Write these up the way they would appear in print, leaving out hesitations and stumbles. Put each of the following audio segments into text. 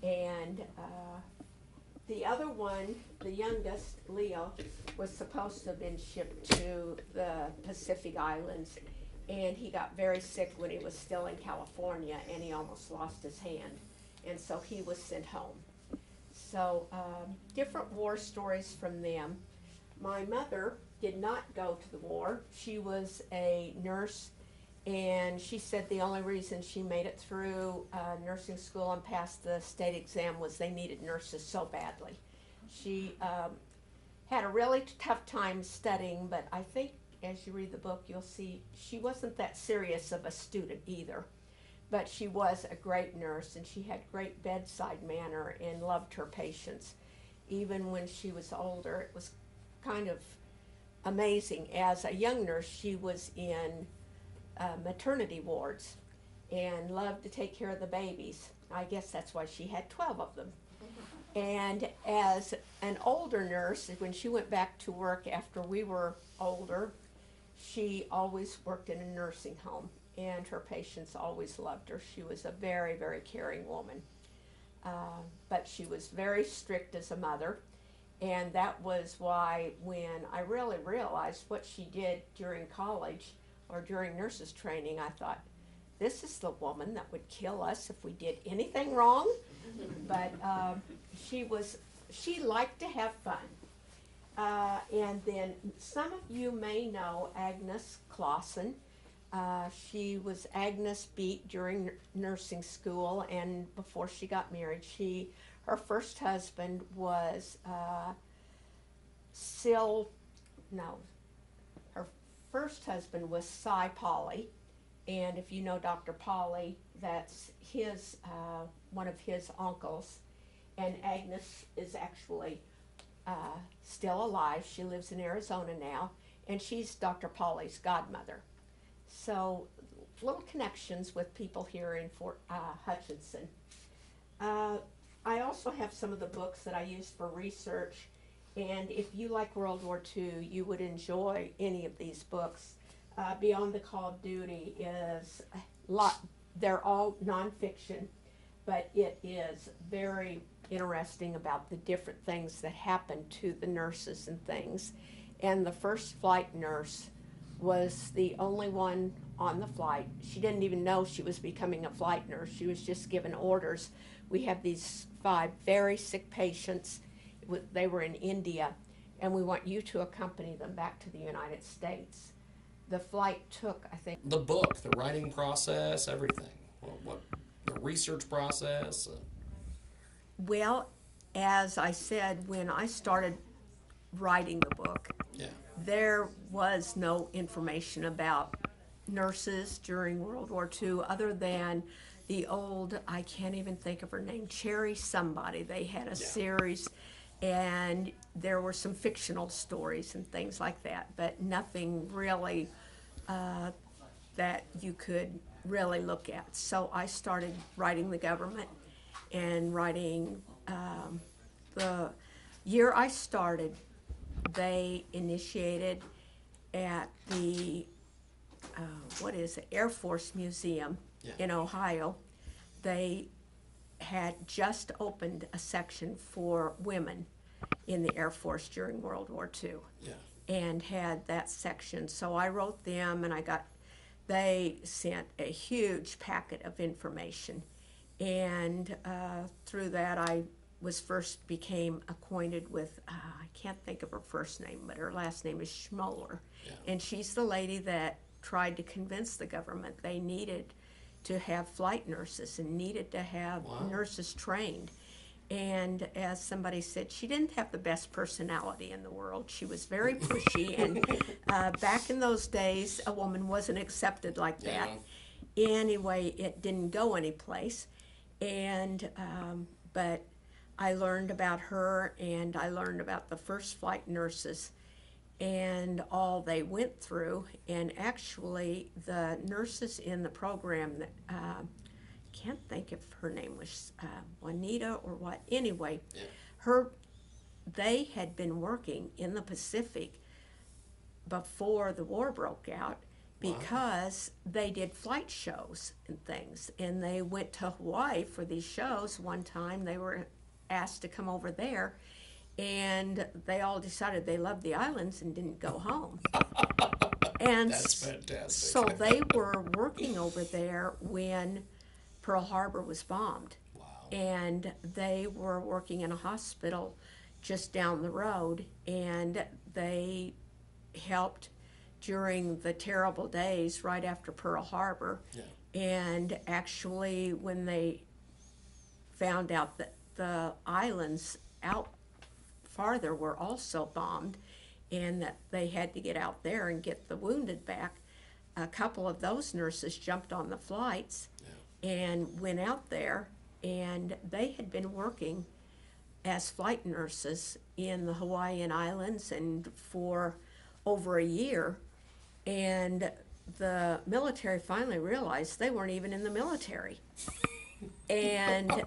And the other one, the youngest, Leo, was supposed to have been shipped to the Pacific Islands, and he got very sick when he was still in California, and he almost lost his hand, and so he was sent home. So different war stories from them. My mother did not go to the war. She was a nurse, and she said the only reason she made it through nursing school and passed the state exam was they needed nurses so badly. She had a really tough time studying, but I think as you read the book, you'll see she wasn't that serious of a student either. But she was a great nurse, and she had great bedside manner and loved her patients. Even when she was older, it was kind of amazing. As a young nurse, she was in maternity wards and loved to take care of the babies. I guess that's why she had 12 of them. And as an older nurse, when she went back to work after we were older, she always worked in a nursing home, and her patients always loved her. She was a very, very caring woman. But she was very strict as a mother, and that was why when I really realized what she did during college or during nurses training, I thought, this is the woman that would kill us if we did anything wrong. But she liked to have fun. And then some of you may know Agnes Clausen. She was Agnes Beat during nursing school, and before she got married, her first husband was her first husband was Cy Polly, and if you know Dr. Polly, that's his one of his uncles, and Agnes is actually still alive. She lives in Arizona now, and she's Dr. Polly's godmother. So little connections with people here in Fort Hutchinson. I also have some of the books that I used for research, and if you like World War II, you would enjoy any of these books. Beyond the Call of Duty is a lot. They're all nonfiction, but it is very interesting about the different things that happened to the nurses and things. And the first flight nurse was the only one on the flight. She didn't even know she was becoming a flight nurse. She was just given orders. We have these 5 very sick patients. They were in India, and we want you to accompany them back to the United States. The flight took, I think... The book, the writing process, everything. What the research process? Well, as I said, when I started writing the book, there was no information about nurses during World War II other than the old, I can't even think of her name, Cherry somebody. They had a series, and there were some fictional stories and things like that, but nothing really that you could really look at. So I started writing the government and writing the year I started. They initiated at the Air Force Museum in Ohio. They had just opened a section for women in the Air Force during World War II, and had that section. So I wrote them, and they sent a huge packet of information, and through that I became acquainted with, I can't think of her first name, but her last name is Schmoller. And she's the lady that tried to convince the government they needed to have flight nurses and needed to have nurses trained. And as somebody said, she didn't have the best personality in the world. She was very pushy, and back in those days, a woman wasn't accepted like that. Anyway, it didn't go anyplace. And but I learned about her, and I learned about the first flight nurses and all they went through. And actually, the nurses in the program, that can't think if her name was Juanita or what. Anyway, they had been working in the Pacific before the war broke out, because they did flight shows and things, and they went to Hawaii for these shows. One time they were asked to come over there, and they all decided they loved the islands and didn't go home. And That's fantastic. so they were working over there when Pearl Harbor was bombed. Wow. And they were working in a hospital just down the road, and they helped during the terrible days right after Pearl Harbor. Yeah. And actually, when they found out that the islands out farther were also bombed and that they had to get out there and get the wounded back, a couple of those nurses jumped on the flights and went out there, and they had been working as flight nurses in the Hawaiian Islands and for over a year, and the military finally realized they weren't even in the military. And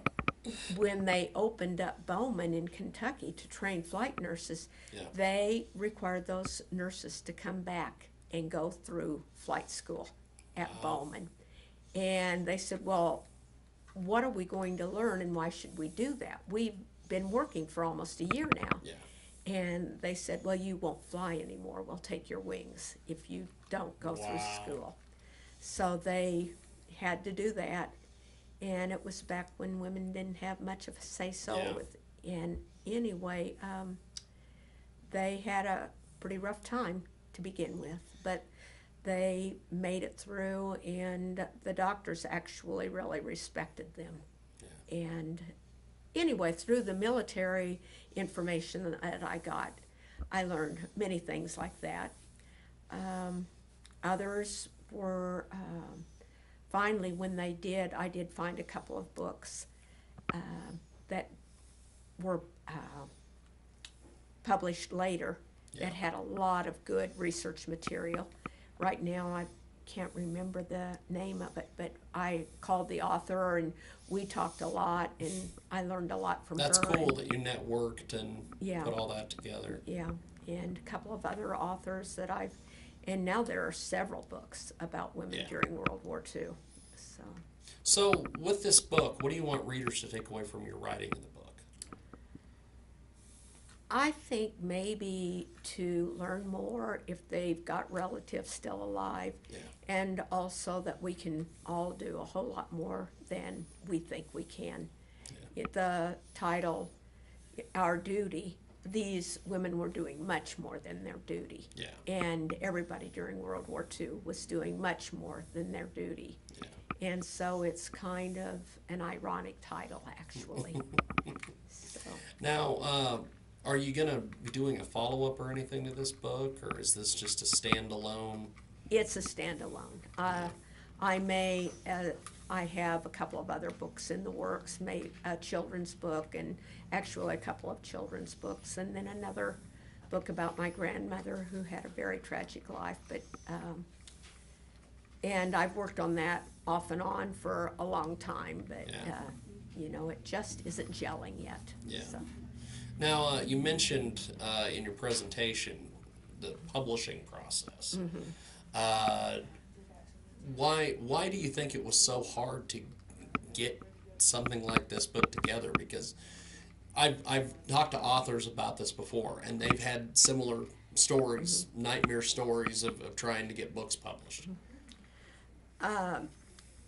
when they opened up Bowman in Kentucky to train flight nurses, they required those nurses to come back and go through flight school at Bowman. And they said, well, what are we going to learn and why should we do that? We've been working for almost a year now. Yeah. And they said, well, you won't fly anymore. We'll take your wings if you don't go through school. So they had to do that. And it was back when women didn't have much of a say-so. And anyway, they had a pretty rough time to begin with. But they made it through, and the doctors actually really respected them. Yeah. And anyway, through the military information that I got, I learned many things like that. Others were, finally, when they did, I did find a couple of books that were published later that had a lot of good research material. Right now, I can't remember the name of it, but I called the author, and we talked a lot, and I learned a lot from her. That's cool that you networked and put all that together. Yeah, and a couple of other authors that and now there are several books about women during World War II. So with this book, what do you want readers to take away from your writing in the book? I think maybe to learn more if they've got relatives still alive, and also that we can all do a whole lot more than we think we can. The title, Our Duty, these women were doing much more than their duty. And everybody during World War II was doing much more than their duty. And so it's kind of an ironic title, actually. Now, are you going to be doing a follow-up or anything to this book, or is this just a standalone? It's a standalone. I have a couple of other books in the works, a children's book, and actually a couple of children's books, and then another book about my grandmother who had a very tragic life. But and I've worked on that off and on for a long time, but it just isn't gelling yet. So. Now, you mentioned in your presentation the publishing process. Why do you think it was so hard to get something like this book together? Because I've talked to authors about this before, and they've had similar stories, nightmare stories of trying to get books published.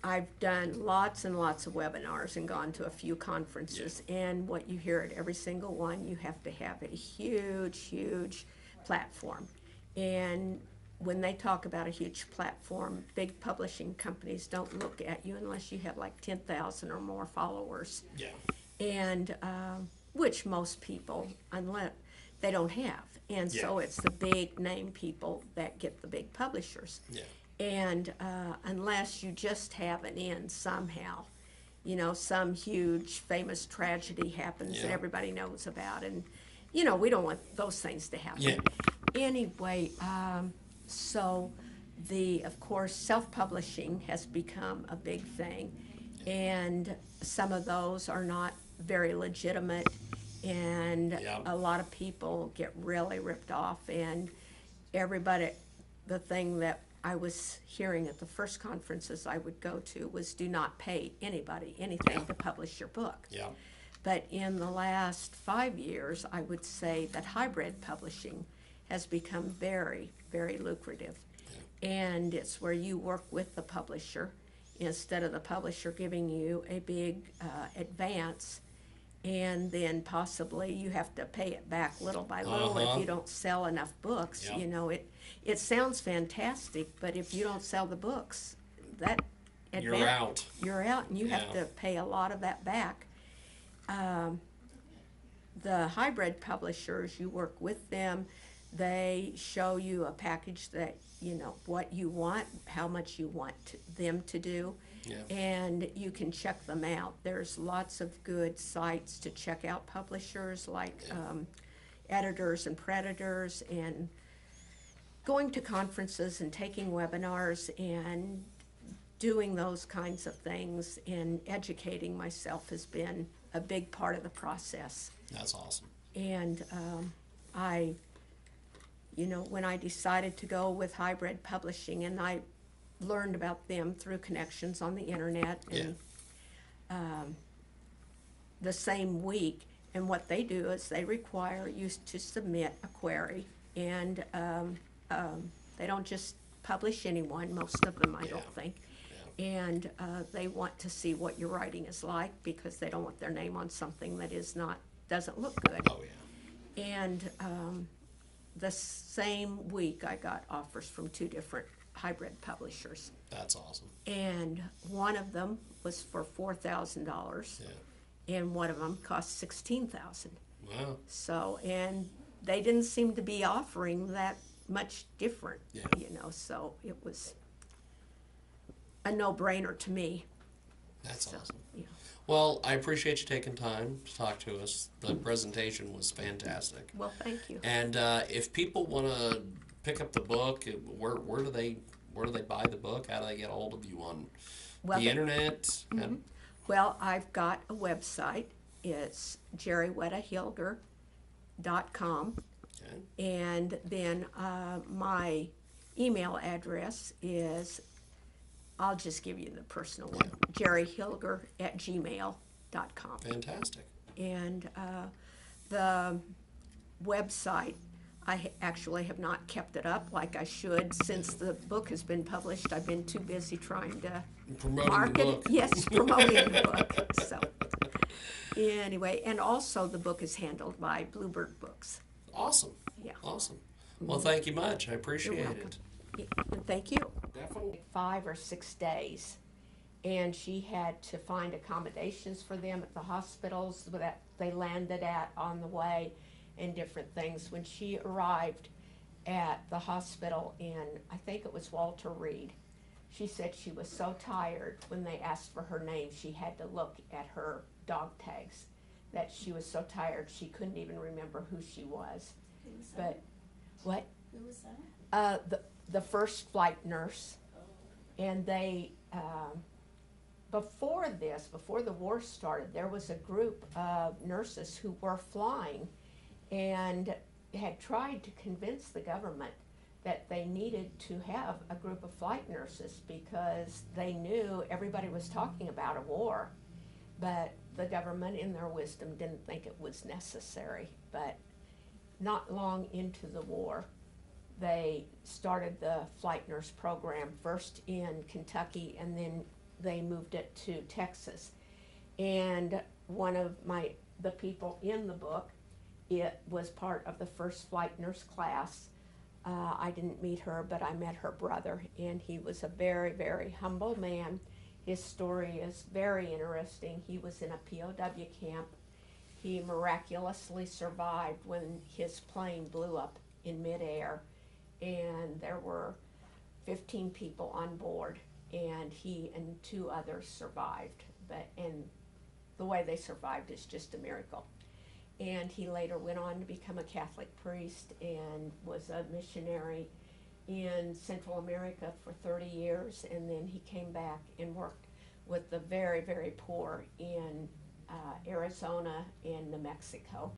I've done lots and lots of webinars and gone to a few conferences, and what you hear at every single one, you have to have a huge, huge platform. And when they talk about a huge platform, big publishing companies don't look at you unless you have like 10,000 or more followers. And which most people, unless they don't have. And so it's the big name people that get the big publishers. And unless you just have an end somehow, some huge famous tragedy happens that everybody knows about, and we don't want those things to happen. Anyway, so of course, self-publishing has become a big thing, and some of those are not very legitimate, and a lot of people get really ripped off, and the thing that I was hearing at the first conferences I would go to was do not pay anybody anything to publish your book. Yeah. But in the last 5 years, I would say that hybrid publishing has become very, very lucrative. And it's where you work with the publisher instead of the publisher giving you a big advance, and then possibly you have to pay it back little by little if you don't sell enough books. Yep. You know, it sounds fantastic, but if you don't sell the books, that You're out. You're out, and you have to pay a lot of that back. The hybrid publishers, you work with them. They show you a package that, you know, what you want, how much you want them to do, and you can check them out. There's lots of good sites to check out publishers, like Editors and Predators, and going to conferences and taking webinars and doing those kinds of things and educating myself has been a big part of the process. That's awesome. And you know, when I decided to go with hybrid publishing, and I learned about them through connections on the internet, and the same week, and what they do is they require you to submit a query, and they don't just publish anyone, most of them I don't think, and they want to see what your writing is like, because they don't want their name on something that doesn't look good. Oh, yeah. And the same week I got offers from 2 different hybrid publishers. That's awesome. And one of them was for $4,000, and one of them cost $16,000. Wow. So, and they didn't seem to be offering that much different, you know, so it was a no-brainer to me. That's awesome. Yeah. Well, I appreciate you taking time to talk to us. The presentation was fantastic. Well, thank you. And if people want to pick up the book, where do they buy the book? How do they get a hold of you on the internet? Mm-hmm. Well, I've got a website. It's jerriwetahilger.com. Okay. And then my email address is, I'll just give you the personal one, jerrihilger@gmail.com. Fantastic. And the website, I actually have not kept it up like I should since the book has been published. I've been too busy trying to market the book. it. Yes, promoting the book. So anyway, and also the book is handled by Bluebird Books. Awesome. Yeah. Awesome. Well, thank you much. I appreciate You're welcome. it. Yeah, thank you. Definitely. 5 or 6 days, and she had to find accommodations for them at the hospitals that they landed at on the way, and different things. When she arrived at the hospital in, I think it was Walter Reed, she said she was so tired when they asked for her name, she had to look at her dog tags, that she was so tired she couldn't even remember who she was. Who was that? But what? Who was that? The first flight nurse, and they, before the war started, there was a group of nurses who were flying and had tried to convince the government that they needed to have a group of flight nurses because they knew everybody was talking about a war, but the government in their wisdom didn't think it was necessary. But not long into the war, they started the flight nurse program first in Kentucky, and then they moved it to Texas. And one of the people in the book, it was part of the first flight nurse class. I didn't meet her, but I met her brother, and he was a very, very humble man. His story is very interesting. He was in a POW camp. He miraculously survived when his plane blew up in midair, and there were 15 people on board, and he and 2 others survived. And the way they survived is just a miracle. And he later went on to become a Catholic priest and was a missionary in Central America for 30 years, and then he came back and worked with the very, very poor in Arizona and New Mexico.